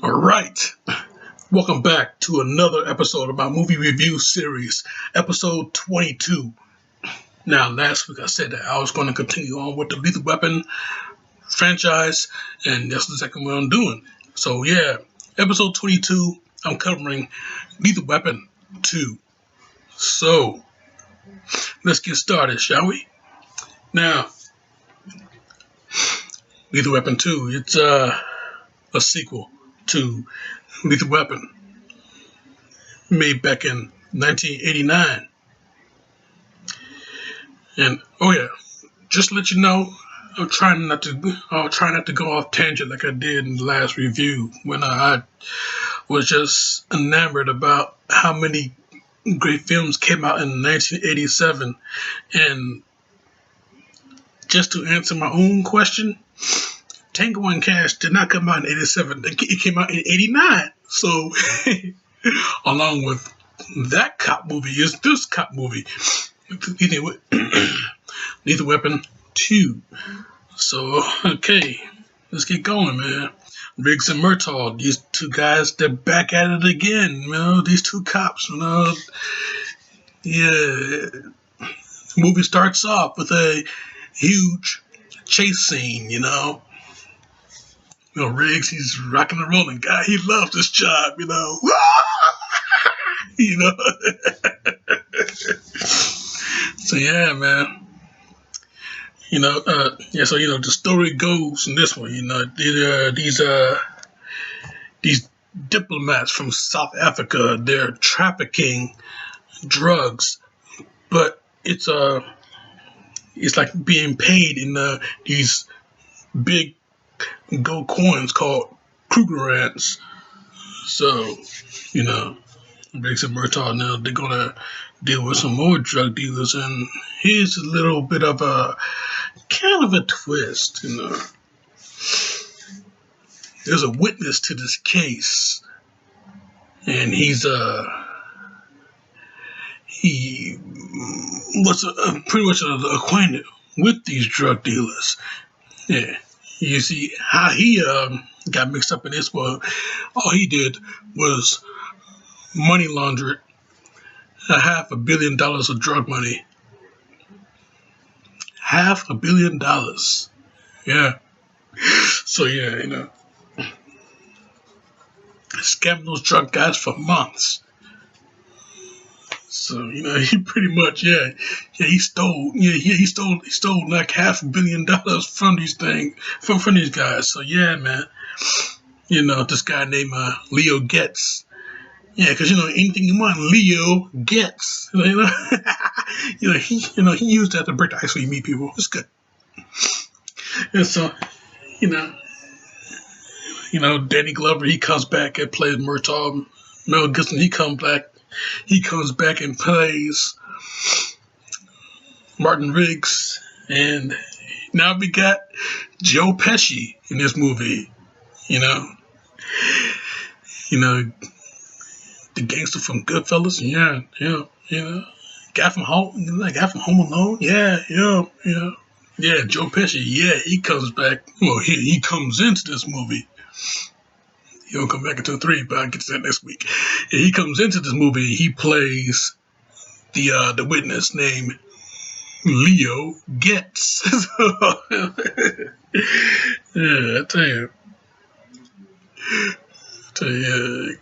All right. Welcome back to another episode of my movie review series, episode 22. Now, last week I said that I was going to continue on with the Lethal Weapon franchise, and that's exactly what I'm doing. So, yeah, episode 22, I'm covering Lethal Weapon 2. So, let's get started, shall we? Now, Lethal Weapon 2, it's a sequel to Lethal Weapon, made back in 1989. And oh yeah, just to let you know, I'll try not to go off tangent like I did in the last review when I was just enamored about how many great films came out in 1987. And just to answer my own question, Tango and Cash did not come out in 87. It came out in 89. So along with that cop movie is this cop movie. Lethal Weapon 2. So, okay, let's get going, man. Riggs and Murtaugh, these two guys, they're back at it again, these two cops, Yeah, the movie starts off with a huge chase scene, Riggs, he's rocking and rolling. Guy, he loves this job, you know. So, yeah, man. The story goes in this one, these diplomats from South Africa, they're trafficking drugs, but it's like being paid in these big gold coins called Krugerrands. So, Riggs and Murtaugh now, they're gonna deal with some more drug dealers, and here's a little bit of a kind of a twist, There's a witness to this case, and he was pretty much acquainted with these drug dealers. Yeah, you see how he got mixed up in this. Well, all he did was money laundered $500 million of drug money. $500 million. Yeah. So yeah, scamming those drug guys for months. So he pretty much he stole like $500 million from these from these guys. So yeah, man, this guy named Leo Getz. Yeah, because anything you want, Leo gets. He used that to break the ice when you meet people. It's good. And so, Danny Glover, he comes back and plays Murtaugh. Mel Gibson, he comes back and plays Martin Riggs. And now we got Joe Pesci in this movie. The gangster from Goodfellas, yeah. Guy from Home Alone, yeah. Joe Pesci, yeah, he comes back. Well, he comes into this movie. He don't come back until 3, but I'll get to that next week. Yeah, he comes into this movie. He plays the witness named Leo Getz. Yeah, I tell you.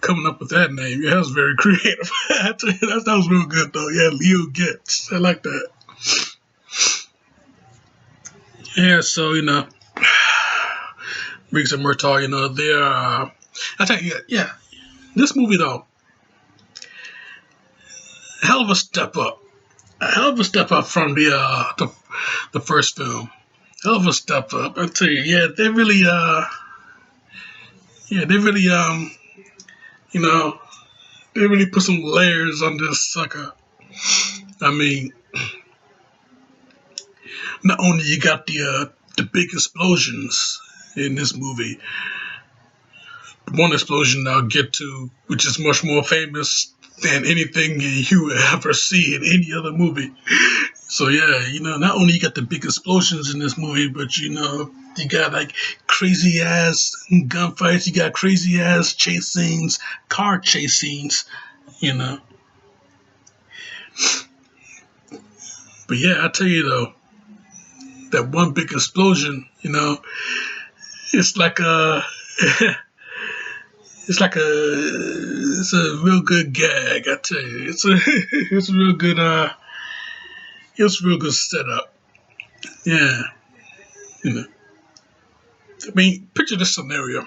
Coming up with that name, that was very creative. I tell you, that was real good though. Yeah, Leo Getz, I like that. Yeah, so Riggs and Murtaugh, they're. I tell you, yeah, this movie though, hell of a step up from the first film. Hell of a step up. I tell you, yeah, they really they really put some layers on this sucker. I mean, not only you got the big explosions in this movie, one explosion I'll get to, which is much more famous than anything you ever see in any other movie. So yeah, not only you got the big explosions in this movie, but you got like crazy ass gunfights, you got crazy ass chase scenes, car chase scenes, you know. But yeah, I tell you though, that one big explosion, it's like a, it's a real good gag. I tell you, it's a real good, it's a real good setup. Yeah, you know. I mean, picture this scenario: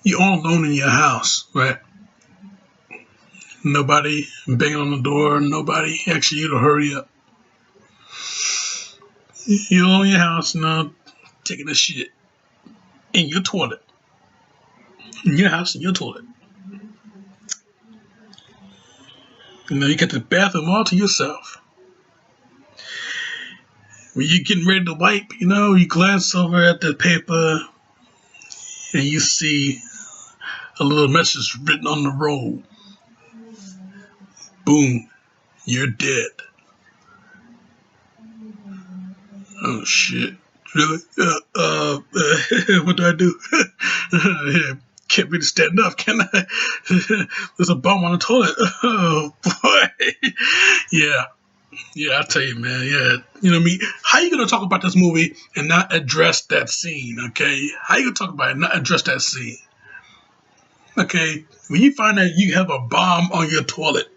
you're all alone in your house, right? Nobody banging on the door, nobody asking you to hurry up. You're all in your house, taking a shit in your toilet, in your house, in your toilet. You get the bathroom all to yourself. When you're getting ready to wipe, you glance over at the paper and you see a little message written on the roll. Boom, you're dead. Oh shit. Really? What do I do? Can't really stand up, can I? There's a bum on the toilet. Oh boy. Yeah. Yeah, I tell you, man. Yeah, me. How you gonna talk about this movie and not address that scene? Okay, how you gonna talk about it and not address that scene? Okay, when you find that you have a bomb on your toilet,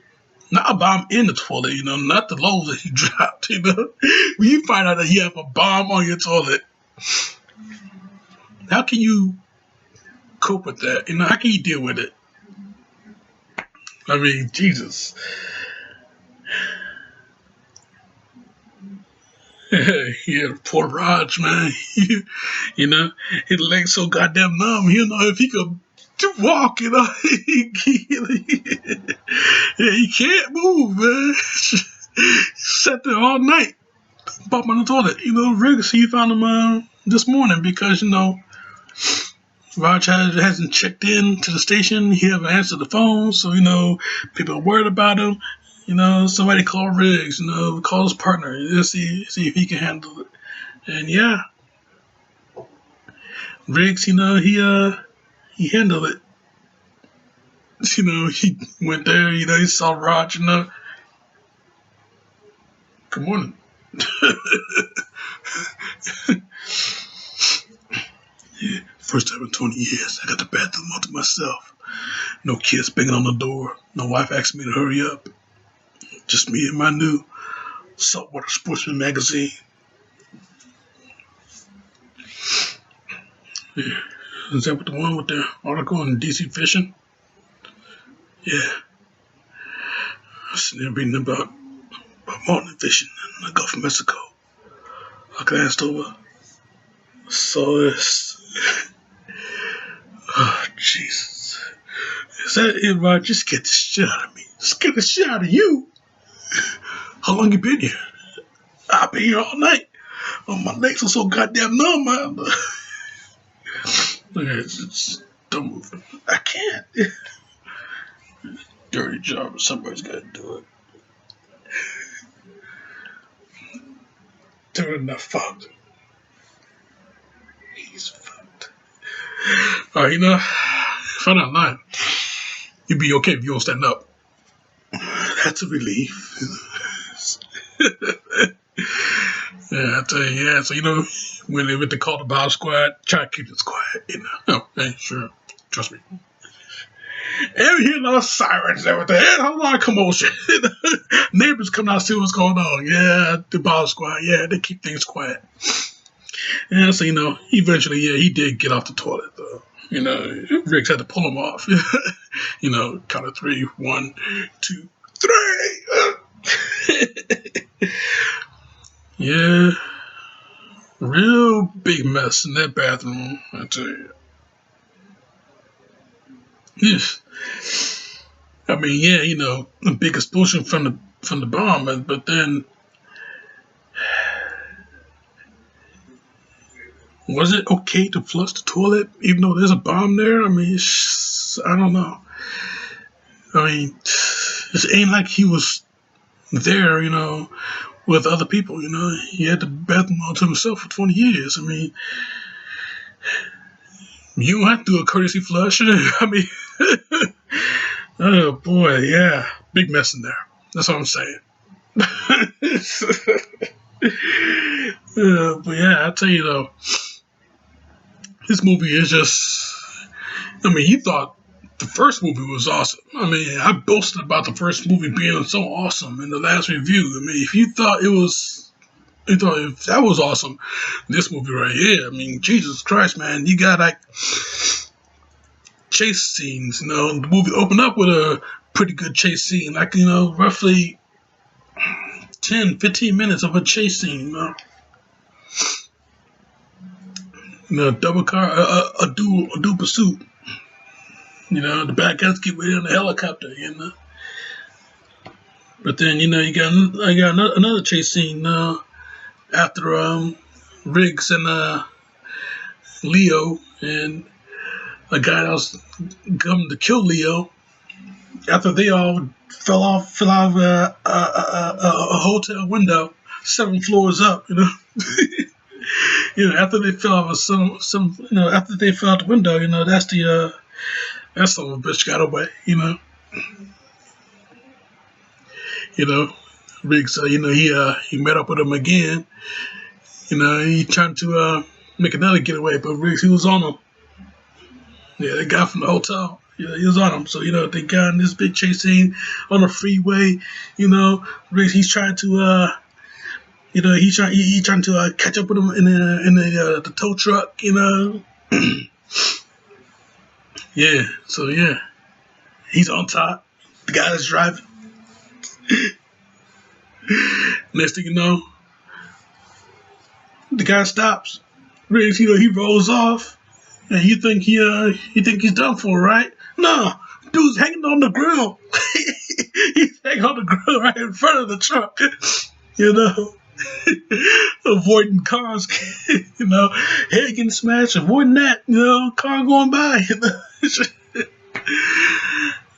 not a bomb in the toilet, not the loads that you dropped, when you find out that you have a bomb on your toilet, how can you cope with that? How can you deal with it? I mean, Jesus. Yeah, poor Raj, man. His leg's so goddamn numb. If he could walk, yeah, he can't move, man. He sat there all night, bump on the toilet. Riggs, he found him this morning because Raj hasn't checked in to the station. He haven't answered the phone, so people are worried about him. Somebody call Riggs, call his partner, see if he can handle it. And yeah, Riggs, he handled it. He went there, he saw Raj, good morning. Yeah, first time in 20 years, I got the bathroom all to myself. No kids banging on the door. No wife asking me to hurry up. Just me and my new Saltwater Sportsman magazine. Yeah. Is that the one with the article on DC fishing? Yeah. I was sitting there reading about morning fishing in the Gulf of Mexico. I glanced over, saw this. Oh, Jesus. Is that it, Rod? Just get the shit out of me. Just get the shit out of you. How long you been here? I've been here all night. Oh, my legs are so goddamn numb, man. Don't move. I can't. Dirty job, but somebody's got to do it. They're not fucked. He's fucked. Alright, if I'm not lying, you'd be okay if you don't stand up. That's a relief. Yeah, I tell you, yeah. So, when they went to call the bomb squad, try to keep this quiet, Oh, hey, sure. Trust me. And we hear a lot of sirens and everything. And a lot of commotion. Neighbors come out to see what's going on. Yeah, the bomb squad, yeah, they keep things quiet. And so, eventually, yeah, he did get off the toilet, though. Riggs had to pull him off. Count of 3, 1, 2, 3. Yeah. Real big mess in that bathroom, I tell you. Yes. I mean, yeah, a big explosion from the bomb, but then was it okay to flush the toilet even though there's a bomb there? I mean, I don't know. I mean, it ain't like he was there, with other people. He had the bathroom all to himself for 20 years. I mean, you don't have to do a courtesy flush. I mean, oh boy, yeah, big mess in there. That's what I'm saying. But yeah, I tell you though, this movie is just. I mean, he thought the first movie was awesome. I mean, I boasted about the first movie being so awesome in the last review. I mean, if you thought if that was awesome, this movie right here. I mean, Jesus Christ, man, you got like chase scenes. The movie opened up with a pretty good chase scene, like roughly 10, 15 minutes of a chase scene. Double car, a dual pursuit. The bad guys get ready on the helicopter. But then I got another chase scene after Riggs and Leo and a guy that was coming to kill Leo after they all fell out of a hotel window 7 floors up. After they fell off after they fell out the window, that's the that son of a bitch got away. Riggs, he met up with him again. He tried to make another getaway, but Riggs, he was on him. Yeah, the guy from the hotel. Yeah, he was on him. So they got in this big chase scene on the freeway. Riggs, he's trying to he's trying to catch up with him in the tow truck. Yeah. So yeah, he's on top. The guy that's driving. Next thing you know, the guy stops. Riggs, he rolls off, and you think he's done for, right? No, dude's hanging on the grill. He's hanging on the grill right in front of the truck. Avoiding cars. Head getting smashed, avoiding that. Car going by.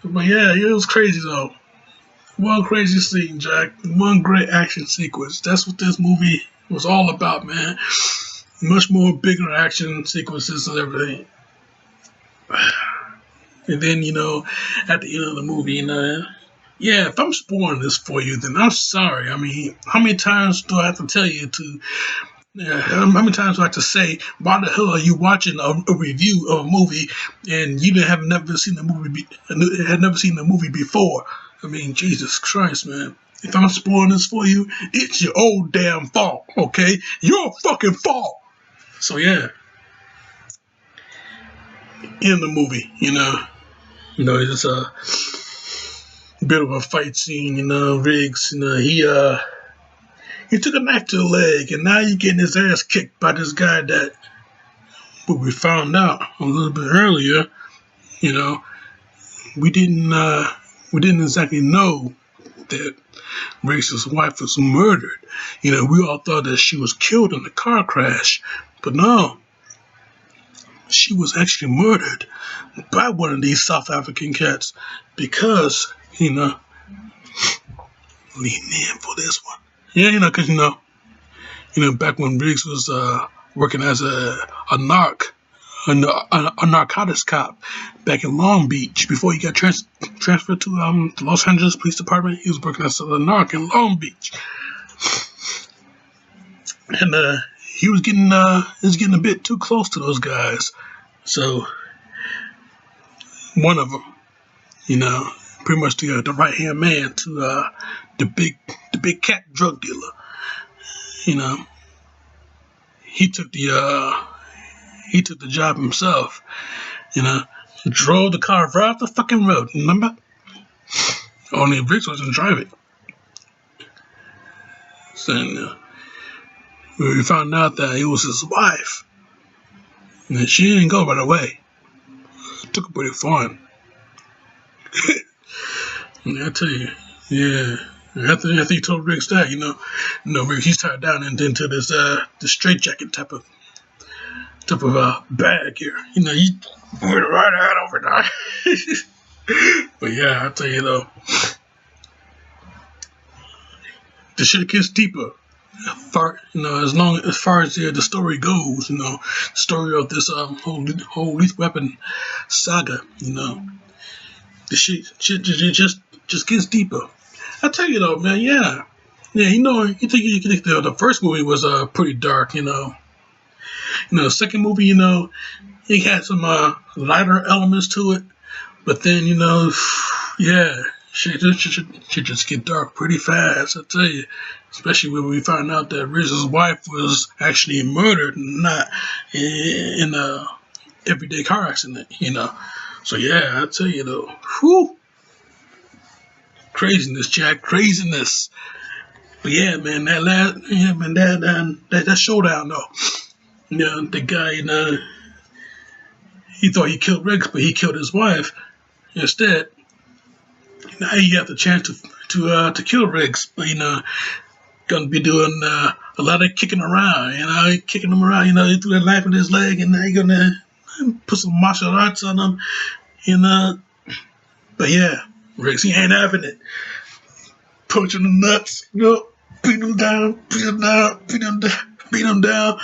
But yeah, it was crazy though. One crazy scene, Jack. One great action sequence. That's what this movie was all about, man. Much more bigger action sequences and everything. And then, at the end of the movie, yeah, if I'm spoiling this for you, then I'm sorry. I mean, how many times do I have to tell you to? How many times do I have to say, why the hell are you watching a review of a movie and you have never seen the movie? Had never seen the movie before? I mean, Jesus Christ, man. If I'm spoiling this for you, it's your old damn fault, okay? Your fucking fault. So yeah, in the movie, it's a bit of a fight scene. Riggs, he took a knife to the leg, and now he's getting his ass kicked by this guy that, what we found out a little bit earlier, we didn't exactly know that Riggs' wife was murdered. We all thought that she was killed in a car crash, but no, she was actually murdered by one of these South African cats because, lean in for this one. Yeah, because, back when Riggs was working as a narcotics cop back in Long Beach before he got transferred to the Los Angeles Police Department. He was working as a narc in Long Beach, and he was getting a bit too close to those guys. So one of them, pretty much the right hand man to the big cat drug dealer, he took the job himself, drove the car right off the fucking road, remember? Only Riggs wasn't driving. So we found out that it was his wife, and she didn't go right away. It took her pretty far. I tell you, yeah. After he told Riggs that, Riggs, he's tied down into this straitjacket type of bag here. He went right out over there. But yeah, I tell you though, the shit gets deeper. As far as the story goes, the story of this whole Lethal Weapon saga, the shit just gets deeper. I tell you though, man, yeah. You think the first movie was pretty dark, the second movie, it had some lighter elements to it, but then yeah, shit just get dark pretty fast. I tell you, especially when we find out that Riz's wife was actually murdered, not in a everyday car accident, So yeah, I tell you though, whew, craziness, Jack, craziness. But yeah, man, that showdown though. The guy, he thought he killed Riggs, but he killed his wife instead. Now he got the chance to kill Riggs, but gonna be doing a lot of kicking around, kicking him around, he threw that knife in his leg, and now he's gonna put some martial arts on him, But yeah, Riggs, he ain't having it. Punching the nuts, beat him down, beat him down, beat him down, beat him down.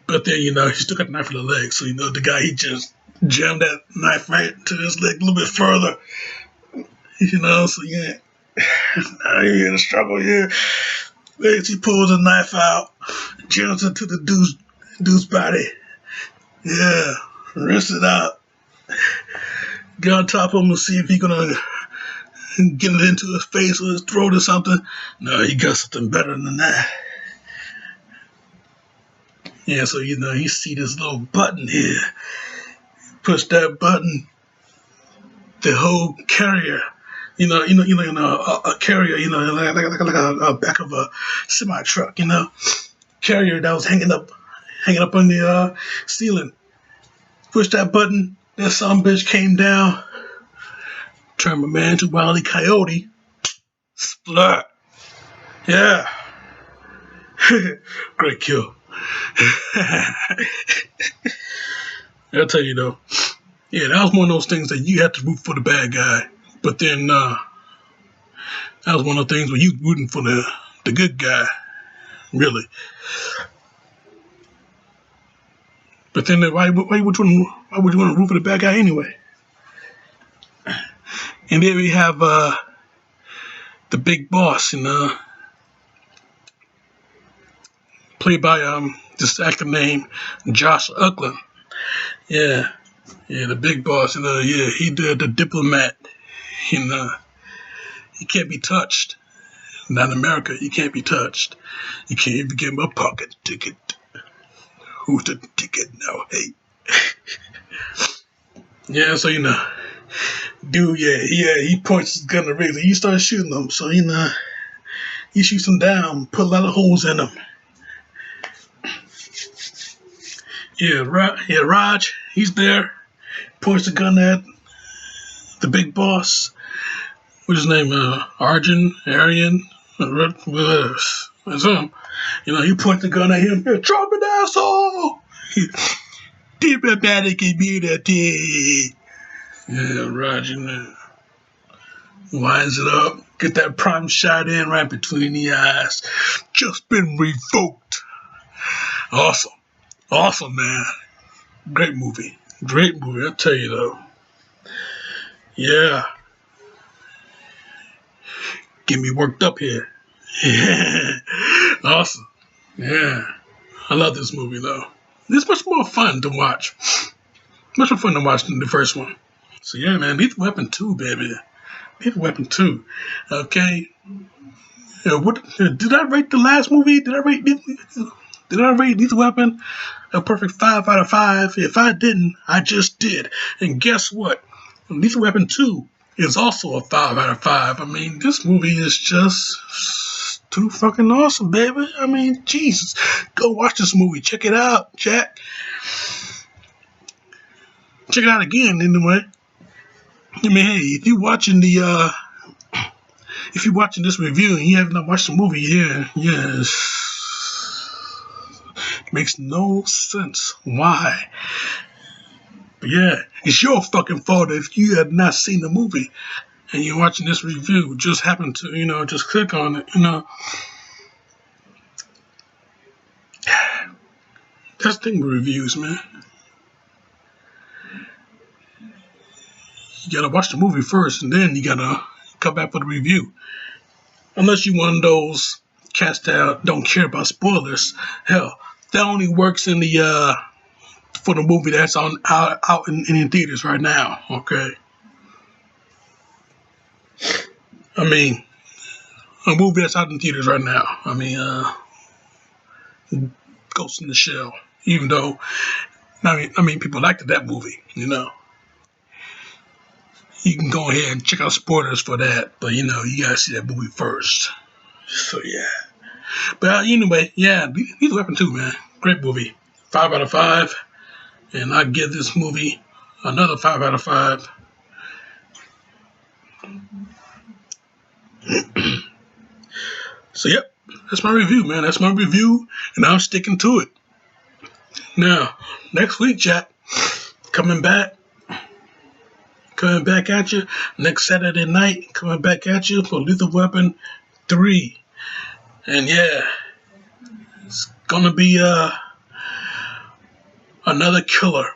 But then, he still got the knife in the leg, so the guy, he just jammed that knife right to his leg a little bit further. So yeah, now he in a struggle here. He pulls the knife out, jams into the dude's body. Yeah, rinse it out. Get on top of him and see if he's gonna get it into his face or his throat or something. No, he got something better than that. Yeah, so you see this little button here. Push that button, the whole carrier. A carrier, like a back of a semi truck, carrier that was hanging up on the ceiling. Push that button, that some bitch came down, turned my man to Wile E. Coyote. Splat. Yeah. Great kill. I'll tell you though, yeah, that was one of those things that you had to root for the bad guy. But then that was one of the things where you rooting for the good guy, really. But then why would you want to root for the bad guy anyway? And there we have the big boss, played by this actor named Josh Uckland. Yeah, the big boss. Yeah, he did the diplomat. He can't be touched. Not in America, he can't be touched. You can't even get him a pocket ticket. Who's the ticket now? Hey. Yeah, so dude, he points his gun to Riggs and he starts shooting them. So he shoots him down, put a lot of holes in him. Yeah, Raj, he's there, points the gun at the big boss. What's his name? Aryan, that's him. He points the gun at him. Drop it, asshole! Diplomatic immunity. Yeah, Raj, winds it up. Get that prime shot in right between the eyes. Just been revoked. Awesome, man. Great movie. I'll tell you though. Yeah. Get me worked up here. Awesome. Yeah. I love this movie though. It's much more fun to watch. Much more fun to watch than the first one. So yeah, man, Lethal Weapon 2, baby. Lethal Weapon 2. Okay. Did I rate the last movie? Did I rate Lethal Weapon a perfect 5 out of 5? If I didn't, I just did. And guess what? Lethal Weapon 2 is also a 5 out of 5. I mean, this movie is just too fucking awesome, baby. I mean, Jesus. Go watch this movie. Check it out, Jack. Check it out again, anyway. I mean, hey, if you're watching this review and you have not watched the movie, it makes no sense why. But yeah, it's your fucking fault if you have not seen the movie and you're watching this review. Just happen to, just click on it, That's the thing with reviews, man. You gotta watch the movie first, and then you gotta come back for the review. Unless you one of those cats that don't care about spoilers. Hell, that only works in the for the movie that's on out in theaters right now. Okay, I mean a movie that's out in theaters right now. I mean, Ghost in the Shell. Even though I mean people liked that movie. You can go ahead and check out spoilers for that, but you gotta see that movie first. So yeah. But anyway, yeah, Lethal Weapon 2, man, great movie. 5 out of 5, and I give this movie another 5 out of 5. So yep, that's my review, man. That's my review, and I'm sticking to it. Now, next week, Jack, coming back at you next Saturday night, coming back at you for Lethal Weapon 3. And yeah, it's gonna be another killer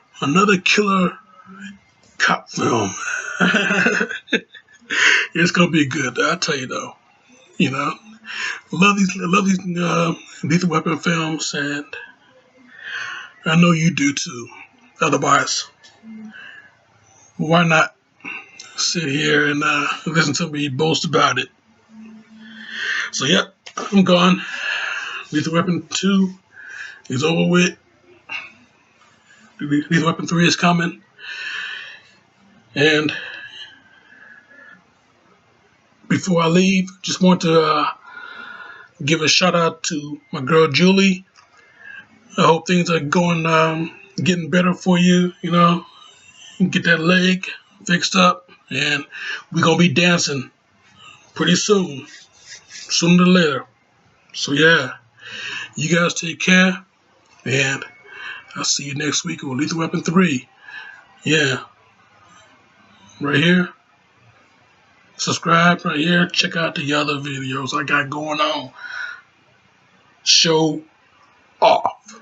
cop film. It's gonna be good, I tell you though. You know, love these Lethal Weapon films, and I know you do too. Otherwise, why not sit here and listen to me boast about it? So yep, I'm gone. Lethal Weapon 2 is over with. Lethal Weapon 3 is coming. And before I leave, just want to give a shout out to my girl Julie. I hope things are getting better for you. Get that leg fixed up, and we're gonna be dancing pretty soon, sooner or later. So yeah, you guys take care, and I'll see you next week with Lethal Weapon 3. Yeah, right here. Subscribe right here. Check out the other videos I got going on. Show off.